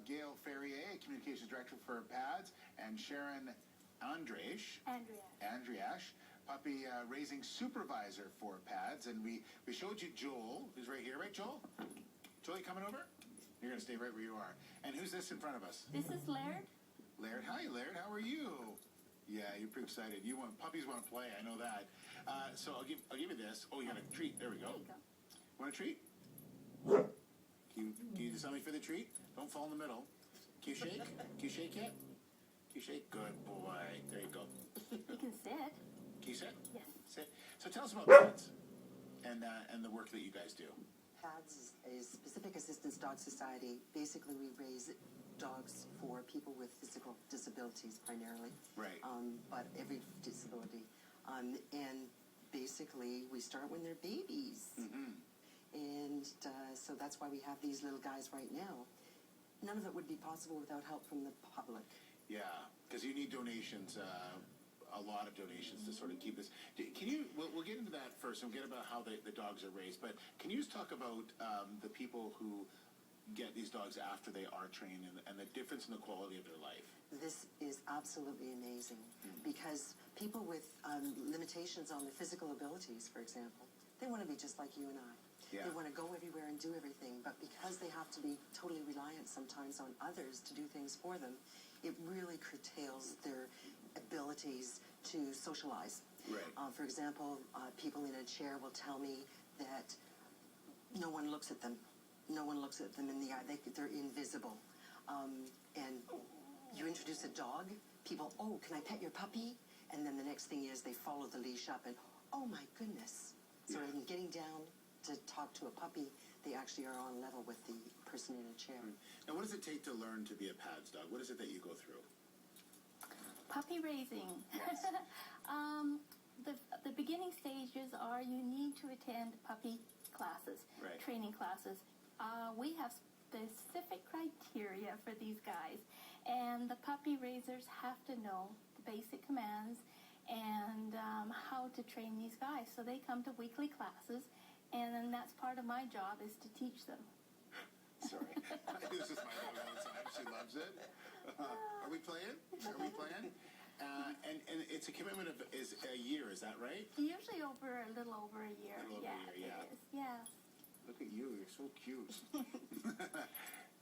Gail Ferrier, Communications Director for PADS, and Sharon Andriash, puppy raising supervisor for PADS. And we showed you Joel, who's right here, right, Joel? Joel, you coming over? You're going to stay right where you are. And who's this in front of us? This is Laird. Laird, hi, Laird. How are you? Yeah, you're pretty excited. Puppies want to play. I know that. So I'll give you this. Oh, you got a treat. There we go. There you go. Want a treat? Can you do something for the treat? Don't fall in the middle. Can you shake? Can you shake yet? Can you shake? Good boy. There you go. You can sit. Can you sit? Yes. Sit. So tell us about PADS and the work that you guys do. PADS is Pacific Assistance Dog Society. Basically, we raise dogs for people with physical disabilities primarily. Right. But every disability. And basically, we start when they're babies. Mm-hmm. And so that's why we have these little guys right now. None of it would be possible without help from the public. Yeah, because you need donations, a lot of donations to sort of keep this. Can you, we'll get into that first and we'll get about how the dogs are raised, but can you just talk about the people who get these dogs after they are trained and the difference in the quality of their life? This is absolutely amazing because people with limitations on their physical abilities, for example, they want to be just like you and I. Yeah. They want to go everywhere and do everything, but because they have to be totally reliant sometimes on others to do things for them, it really curtails their abilities to socialize. Right. For example, people in a chair will tell me that no one looks at them. No one looks at them in the eye. They're invisible. And you introduce a dog, people, oh, can I pet your puppy? And then the next thing is they follow the leash up and, oh my goodness. So in getting down to talk to a puppy, they actually are on level with the person in a chair. Now, what does it take to learn to be a PADS dog? What is it that you go through? Puppy raising. Yes. The beginning stages are you need to attend puppy classes, Right. training classes. We have specific criteria for these guys, and the puppy raisers have to know the basic commands and how to train these guys. So they come to weekly classes, and then that's part of my job is to teach them. Sorry. This is my dog all the time. She loves it. Are we playing? Are we playing? And it's a commitment of a year, is that right? Usually a little over a year. A little over a year, yeah. It is. Yeah. Look at you, you're so cute.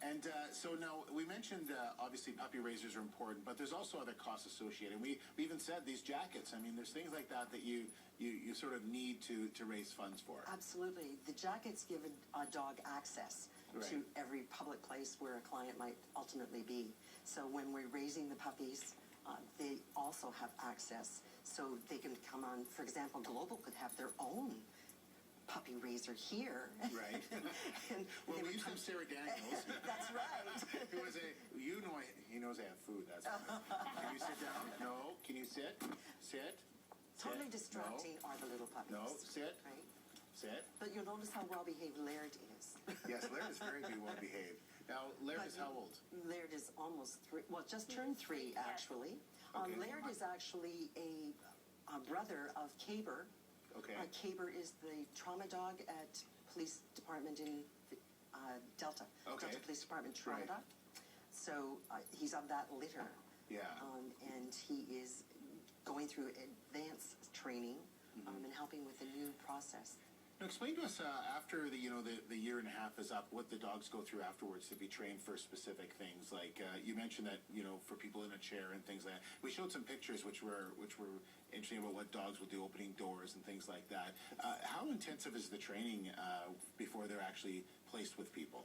And so now, we mentioned, obviously, puppy raisers are important, but there's also other costs associated. We even said these jackets. I mean, there's things like that you sort of need to raise funds for. Absolutely. The jackets give a dog access to every public place where a client might ultimately be. So when we're raising the puppies, they also have access. So they can come on, for example, Global could have their own puppy raiser here. Right. Well, we used some Sarah Daniels. That's right. He knows I have food, that's why. Can you sit down? No. Can you sit? Sit. Totally Sit. distracting are the little puppies. No. Sit. Right? Sit. But you'll notice how well-behaved Laird is. Yes, Laird is very well behaved. Now, Laird is how old? Laird is almost 3. Well, just turned 3, actually. Okay. Laird is actually a brother of Caber. Okay. Caber is the trauma dog at police department in Delta. Okay. Delta Police Department trauma Right. dog. So he's of that litter. Yeah. And he is going through advanced training and helping with the new process. Now, explain to us after the year and a half is up, what the dogs go through afterwards to be trained for specific things. Like you mentioned that for people in a chair and things like that. We showed some pictures which were interesting about what dogs will do, opening doors and things like that. How intensive is the training before they're actually placed with people?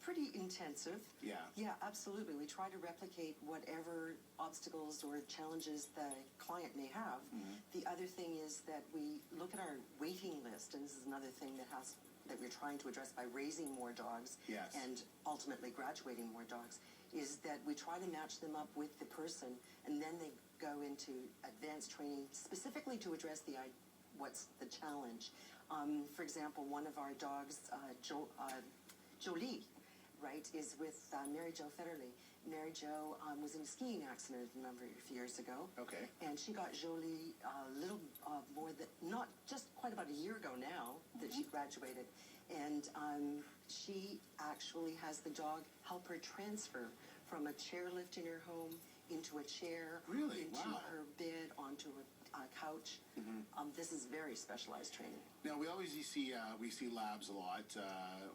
Pretty intensive. Yeah. Yeah, absolutely. We try to replicate whatever obstacles or challenges the client may have. The other thing is that we look at our waiting list, and this is another thing that we're trying to address by raising more dogs Yes. and ultimately graduating more dogs, is that we try to match them up with the person, and then they go into advanced training specifically to address what's the challenge. For example, one of our dogs, Jolie, right, is with Mary Jo Federley. Mary Jo was in a skiing accident a number of years ago. Okay. And she got Jolie a little more than, not just quite about a year ago now that she graduated. And she actually has the dog help her transfer from a chairlift in her home into a chair, Really? into Wow. her bed, onto a couch. This is very specialized training. Now we always see we see labs a lot.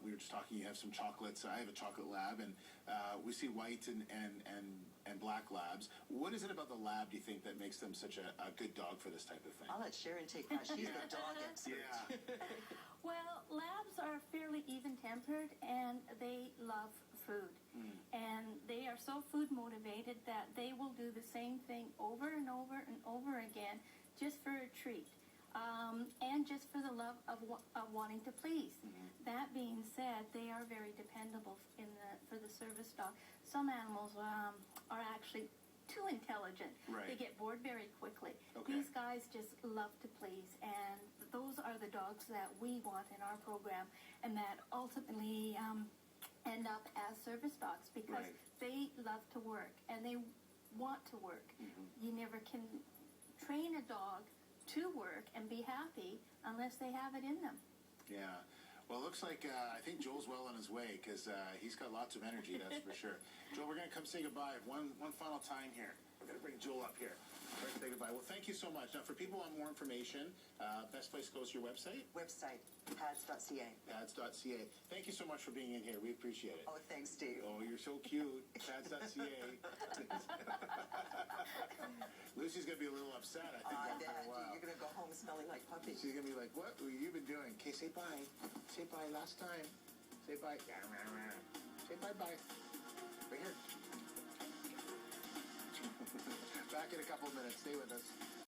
We were just talking. You have some chocolates. I have a chocolate lab, and we see white and black labs. What is it about the lab, do you think, that makes them such a good dog for this type of thing? I'll let Sharon take that. She's the dog expert. Yeah. Well, labs are fairly even-tempered, and they love food. And they are so food motivated that they will do the same thing over and over and over again just for a treat. And just for the love of wanting to please. That being said, they are very dependable for the service dog. Some animals are actually too intelligent. Right. They get bored very quickly. Okay. These guys just love to please, and those are the dogs that we want in our program, and that ultimately end up as service dogs because Right. they love to work and they want to work. You never can train a dog to work and be happy unless they have it in them. Yeah. Well, it looks like I think Joel's well on his way because he's got lots of energy, that's for sure. Joel, we're going to come say goodbye one final time here. We're going to bring Joel up here. We're going to say goodbye. Well, thank you so much. Now, for people who want more information, best place to go is your website, Website, pads.ca. pads.ca. Thank you so much for being in here. We appreciate it. Oh, thanks, Steve. Oh, you're so cute. Pads.ca. Lucy's going to be a little upset, I think, I after bet. a while. You're going to go home smelling like puppies. She's going to be like, what have you been doing? Okay, say bye. Say bye last time. Say bye. Say bye-bye. Right here. Back in a couple of minutes. Stay with us.